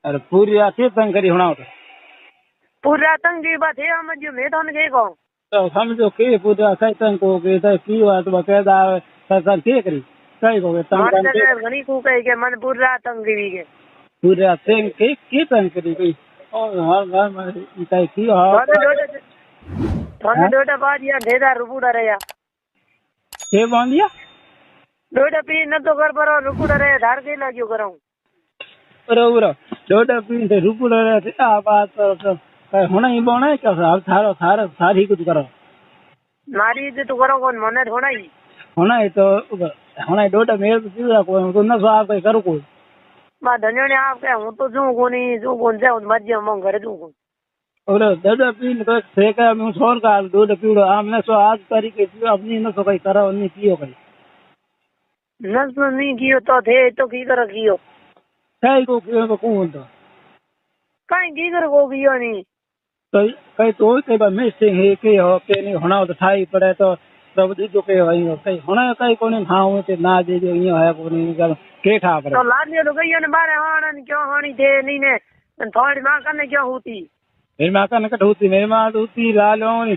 अरे पूरी रात से तंग करी होना होता पूरी रात तंग की बात है हम जो मैं तो नहीं कहूँ तो समझो के पूरी रात सही तंग को के तो की बात बकायदा सर के करी सही को तंग मन करके जगह घनी को कहे के मन पूरी रात तंग की के पूरी रात से के तंग करी कोई और हर में कई की हो थाने डोटा बाद या ढेदा रुपुड़ा रे या के बांध दिया डोटा पी न तो कर पर रुपुड़ा रे धार के लाग्यो कराऊं बरोबर डोडा पी से रुपुड़ा रे आ बात तो होना ही बोना है क्या थारो थारो सारी कुछ करो मारी इज्जत तो करो कौन मने थोड़ा ही होना है तो होना है डोडा मेरे तो सीधा कोई तो न सो आप कहीं करो कोई मां धन्यो ने आप कहे हूं तो जू कोनी जू कोन से मजे हम घरे जू कोन और डोडा पी तो से का मैं छोड़ का डोडा पीड़ो हमने सो आज तरीके से अपनी न सो कहीं करो नहीं कियो कहीं नस नहीं कियो तो थे तो की कर कियो सही को कियो तो कौन तो काई की कर को कियो नहीं तो कहीं तो कई बार मिसिंग है के हो के नहीं होना तो थाई पड़े तो सब दीजो के वही हो कहीं होना कहीं कोने हाँ हो ते ना दे जो यो है कोने कर के ठा पड़े तो लालियो तो गयो ने बारे हाणन क्यों हाणी थे नहीं ने थोड़ी मां कने क्यों होती मेरी माँ का नकट होती मेरी माँ तो होती लाल हो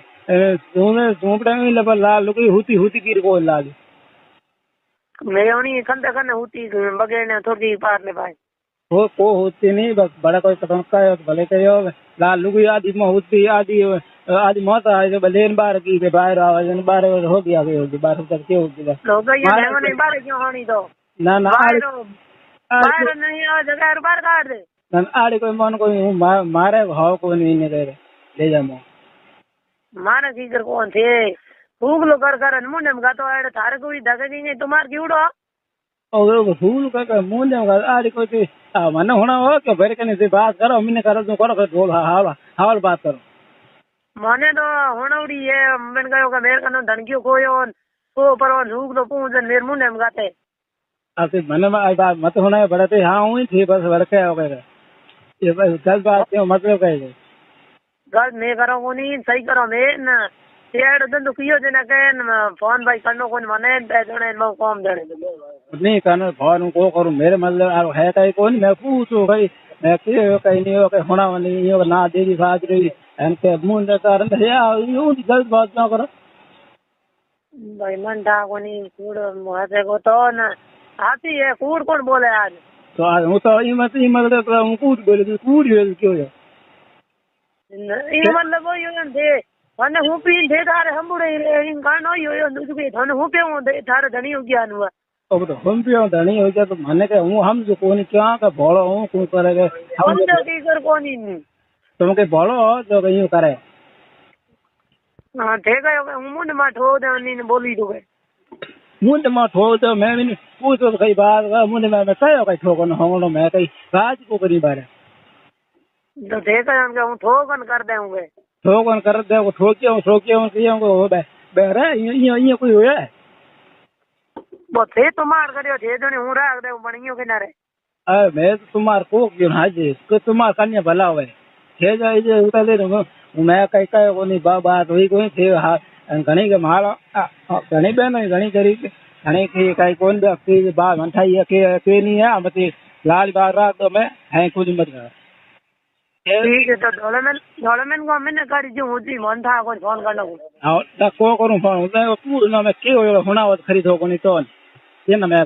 झोंपड़े में लबर लाल लुकी होती होती की को लाल मैं होनी कंधे कने होती बगैर ने थोड़ी पार ने पाए वो को होती नहीं बस बड़ा कोई कदम का है तो भले करियो लाल लुकी आदि में होती आदि आदि मौत आए जो बलेन बार की के बाहर आवाज बार हो गया के बार तक के हो गया लोग ये देव ने बारे क्यों हाणी तो ना ना बाहर नहीं आ जगह बाहर काट दे ना आड़े कोई मन कोई मारे भाव को नहीं ने करे ले जा मो मारे की कर कौन थे भूख लो कर मुंडे में गातो आड़े थारे कोई दगे नहीं तुम्हार की उड़ो और वो फूल का मुंडे में आड़े कोई मन होना हो के भर के नहीं बात करो मैंने करो तो करो ढोल हाल बात करो मने तो होनौड़ी है मन गयो का मेर कनो धनकियो कोयो को पर भूख लो पूछ मेर मुंडे में गाते आपके मन में आई बात मत होना है बड़े हाँ हुई थी बस भड़के हो गए ये बस 10 बात क्यों मतलब कहे गल मैं करो को नहीं सही करो मैं ना येड़ दंदु कियो जना के फोन भाई करनो कोन मने जणे मो काम जणे नहीं करना फोन को करूं मेरे मतलब है कहीं कौन मैं पूछूं भाई मैं के कहीं नहीं हो कहीं होना नहीं हो ना देवी साज रही एनके मुंडे कारण या यूं गलत बात ना करो भाई मन दा को नहीं कूड़ मुहासे को तो ना आती है कूड़ कौन बोले आज तो आज હું તો એ मतलब હું કૂડ બોલે કૂડ क्यों है ये मतलब वो यूं थे थाने हूं पी थे थारे हमबुड़े इन गानो यो दुके थाने हूं पे हूं थारे धनी हो गया नुआ अब तो हम पे धनी हो गया तो माने के हूं हम जो कोनी क्या का भोलो हूं कोई करेगा हम जो की कर कोनी तुम के भोलो जो कहीं करे हां थे गयो हूं मुंड मा ठो दे नी बोली दो मुंड मा ठो तो मैं भी पूछो तो कई बात मुंड में कयो कई ठोकन होनो मैं कई राज को करी बारे तो देखा हम क्या ठोकन कर देंगे ठोकन कर दे वो ठोकियो कियो को बेरे ये कोई होया वो थे तुम्हार करियो थे जने हूं राख दे बणियो किनारे अरे मैं तो तुम्हार को क्यों हाजे को तुम्हार कन्या भला होवे थे जाए जे उता दे दूंगा मैं कई कई को नहीं बात हुई कोई थे घणी के मारा घणी बहन घणी गरीब घणी की कई कौन व्यक्ति बात मंठाई है के नहीं है मत लाल बाग रात तो मैं है कुछ मत कर ठीक है तो डोलेमेन को मैंने कर जो होती मन था को फोन करना को हां ता को करूं फोन उदय को पूर्ण में के होना खरीदो को नहीं तो ये ना मैं